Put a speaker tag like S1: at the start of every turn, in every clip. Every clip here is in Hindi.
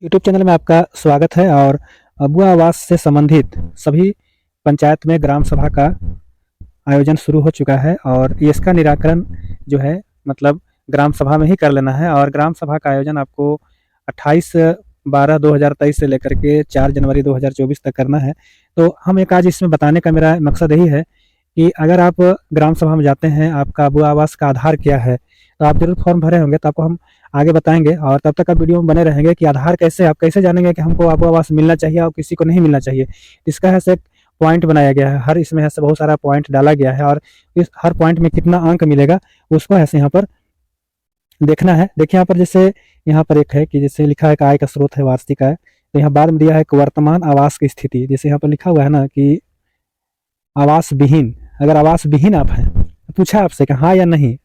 S1: यूट्यूब चैनल में आपका स्वागत है। और अबुआ आवास से संबंधित सभी पंचायत में ग्राम सभा का आयोजन शुरू हो चुका है और इसका निराकरण जो है मतलब ग्राम सभा में ही कर लेना है। और ग्राम सभा का आयोजन आपको 28/12/2023 से लेकर के 4 जनवरी 2024 तक करना है। तो हम एक आज इसमें बताने का मेरा मकसद यही है कि अगर आप ग्राम सभा में जाते हैं, आपका अबुआ आवास का आधार क्या है, तो आप जरूर फॉर्म भरे होंगे, तो आपको हम आगे बताएंगे। और तब तक आप वीडियो में बने रहेंगे कि आधार कैसे, आप कैसे जानेंगे कि हमको अबुआ आवास मिलना चाहिए और किसी को नहीं मिलना चाहिए। इसका है एक पॉइंट बनाया गया है, हर इसमें ऐसे बहुत सारा पॉइंट डाला गया है और इस हर पॉइंट में कितना अंक मिलेगा उसको ऐसे यहाँ पर देखना है। देखिए यहाँ पर जैसे यहाँ पर एक है कि जैसे लिखा है कि आय का स्रोत है वार्षिक आय, तो यहाँ बाद में दिया है कि वर्तमान आवास की स्थिति। जैसे यहाँ पर लिखा हुआ है ना कि आवास विहीन, अगर आवास विहीन आप हैं, पूछा आपसे कि हाँ या नहीं,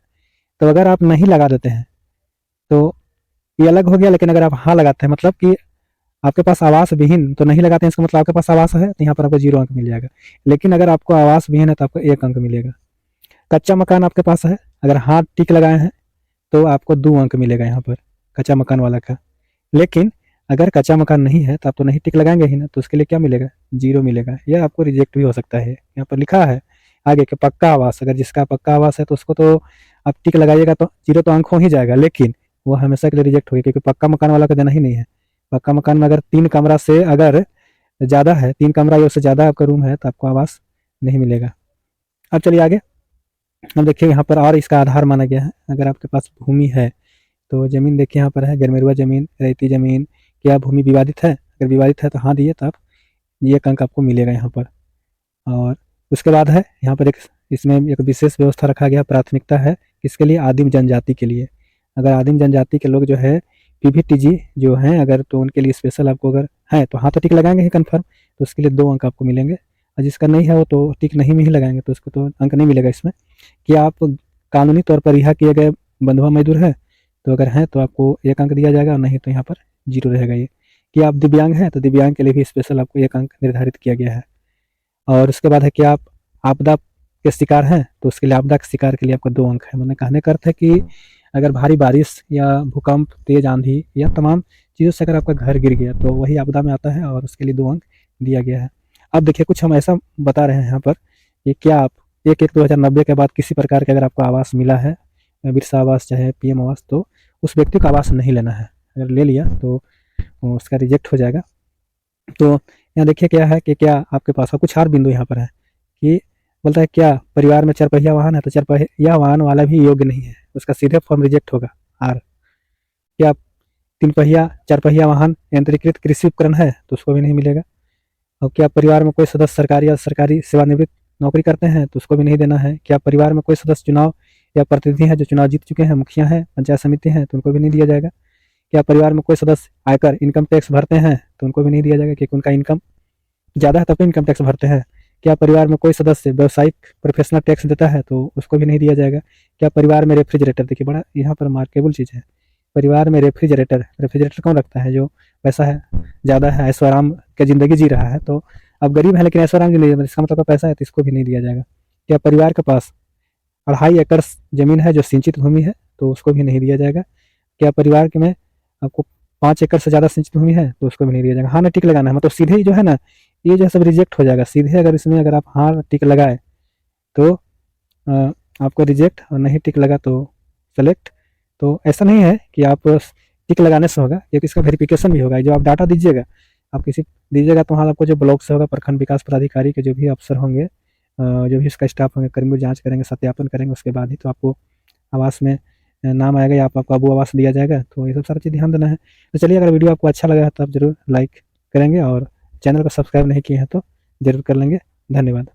S1: तो अगर आप नहीं लगा देते हैं तो ये अलग हो गया। लेकिन अगर आप हाँ लगाते हैं मतलब कि आपके पास आवास विहीन, तो नहीं लगाते हैं इसका मतलब आपके पास आवास है, तो यहाँ पर आपको 0 अंक मिल जाएगा। लेकिन अगर आपको आवास विहीन है तो आपको 1 अंक मिलेगा। कच्चा मकान आपके पास है, अगर हाँ टिक लगाए हैं तो आपको 2 अंक मिलेगा यहाँ पर कच्चा मकान वाला का। लेकिन अगर कच्चा मकान नहीं है तो आप तो नहीं टिक लगाएंगे ही ना, तो उसके लिए क्या मिलेगा, 0 मिलेगा। यह आपको रिजेक्ट भी हो सकता है। यहाँ पर लिखा है आगे कि पक्का आवास, अगर जिसका पक्का आवास है तो उसको तो आप टिक लगाइएगा तो 0 तो अंक हो ही जाएगा, लेकिन वो हमेशा के लिए रिजेक्ट होगी, क्योंकि पक्का मकान वाला का देना ही नहीं है। पक्का मकान में अगर 3 कमरा से अगर ज़्यादा है, 3 कमरा या उससे ज़्यादा आपका रूम है, तो आपको आवास नहीं मिलेगा। अब चलिए आगे। अब देखिए यहाँ पर और इसका आधार माना गया है, अगर आपके पास भूमि है तो ज़मीन देखिए यहाँ पर है, गरमेरुआ ज़मीन, रेती ज़मीन, क्या भूमि विवादित है, अगर विवादित है तो हाँ दिए तो आप ये अंक आपको मिलेगा यहाँ पर। और उसके बाद है यहाँ पर एक इसमें एक विशेष व्यवस्था रखा गया, प्राथमिकता है किसके लिए, आदिम जनजाति के लिए। अगर आदिम जनजाति के लोग जो है पीवीटीजी जो हैं अगर, तो उनके लिए स्पेशल आपको अगर है तो हाँ तो टिक लगाएंगे ही कन्फर्म, तो उसके लिए 2 अंक आपको मिलेंगे। और जिसका नहीं है वो तो टिक नहीं में ही लगाएंगे, तो उसको तो अंक नहीं मिलेगा इसमें। कि आप कानूनी तौर पर रिहा किए गए बंधुआ मजदूर है, तो अगर हैं तो आपको 1 अंक दिया जाएगा, और नहीं तो यहाँ पर 0 रहेगा। ये कि आप दिव्यांग हैं तो दिव्यांग के लिए भी स्पेशल आपको 1 अंक निर्धारित किया गया है। और उसके बाद है कि आप आपदा के शिकार हैं, तो उसके लिए आपदा के शिकार के लिए आपको 2 अंक है। मैंने कहने का अर्थ है कि अगर भारी बारिश या भूकंप, तेज आंधी या तमाम चीज़ों से अगर आपका घर गिर गया तो वही आपदा में आता है और उसके लिए 2 अंक दिया गया है। अब देखिए कुछ हम ऐसा बता रहे हैं यहाँ पर कि क्या आप 1/1/2090 के बाद किसी प्रकार का अगर आपको आवास मिला है, बिरसा आवास चाहे पीएम आवास, तो उस व्यक्ति को आवास नहीं लेना है। अगर ले लिया तो उसका रिजेक्ट हो जाएगा। तो यहाँ देखिए क्या है कि क्या आपके पास कुछ और बिंदु यहाँ पर है कि बोलता है क्या परिवार में 4 पहिया वाहन है, तो 4 पहिया वाहन वाला भी योग्य नहीं है, उसका सीधे फॉर्म रिजेक्ट होगा। आर क्या 3 पहिया 4 पहिया वाहन यंत्रीकृत कृषि उपकरण है, तो उसको भी नहीं मिलेगा। और क्या परिवार में कोई सदस्य सरकारी या सरकारी सेवानिवृत्त नौकरी करते हैं, तो उसको भी नहीं देना है। क्या परिवार में कोई सदस्य चुनाव या प्रतिनिधि हैं जो चुनाव जीत चुके हैं, मुखिया हैं, पंचायत समिति हैं, तो उनको भी नहीं दिया जाएगा। क्या परिवार में कोई सदस्य आयकर इनकम टैक्स भरते हैं, तो उनको भी नहीं दिया जाएगा, क्योंकि उनका इनकम ज़्यादा है तब तो इनकम टैक्स भरते हैं। क्या परिवार में कोई सदस्य व्यावसायिक प्रोफेशनल टैक्स देता है, तो उसको भी नहीं दिया जाएगा। क्या परिवार में रेफ्रिजरेटर, देखिए बड़ा यहाँ पर मार्केबल चीज़ है, परिवार में रेफ्रिजरेटर, रेफ्रिजरेटर कौन रखता है, जो पैसा है ज़्यादा है, ऐशो आराम की ज़िंदगी जी रहा है, तो अब गरीब है लेकिन ऐशो आराम ज़िंदगी, इसका मतलब पैसा है, तो इसको भी नहीं दिया जाएगा। क्या परिवार के पास 2.5 एकड़ ज़मीन है जो सिंचित भूमि है, तो उसको भी नहीं दिया जाएगा। क्या परिवार के में आपको 5 एकड़ से ज़्यादा सिंचित भूमि है, तो उसको भी नहीं दिया जाएगा। हाँ ना टिक लगाना है, मतलब सीधे ही जो है ना ये जो सब रिजेक्ट हो जाएगा सीधे। अगर इसमें अगर आप हाँ टिक लगाए तो आपको रिजेक्ट, और नहीं टिक लगा तो सेलेक्ट। तो ऐसा नहीं है कि आप टिक लगाने से होगा, क्योंकि इसका वेरिफिकेशन भी होगा। जो आप डाटा दीजिएगा, आप किसी दीजिएगा तो वहाँ आपको जो ब्लॉक से होगा, प्रखंड विकास पदाधिकारी के जो भी अफसर होंगे, जो भी इसका स्टाफ होंगे, कर्मी जांच करेंगे, सत्यापन करेंगे, उसके बाद ही तो आपको आवास में नाम आएगा या आपको अबू आवास दिया जाएगा। तो ये सब सारी चीज़ ध्यान देना है। तो चलिए, अगर वीडियो आपको अच्छा लगा है तो आप ज़रूर लाइक करेंगे, और चैनल को सब्सक्राइब नहीं किए हैं तो ज़रूर कर लेंगे। धन्यवाद।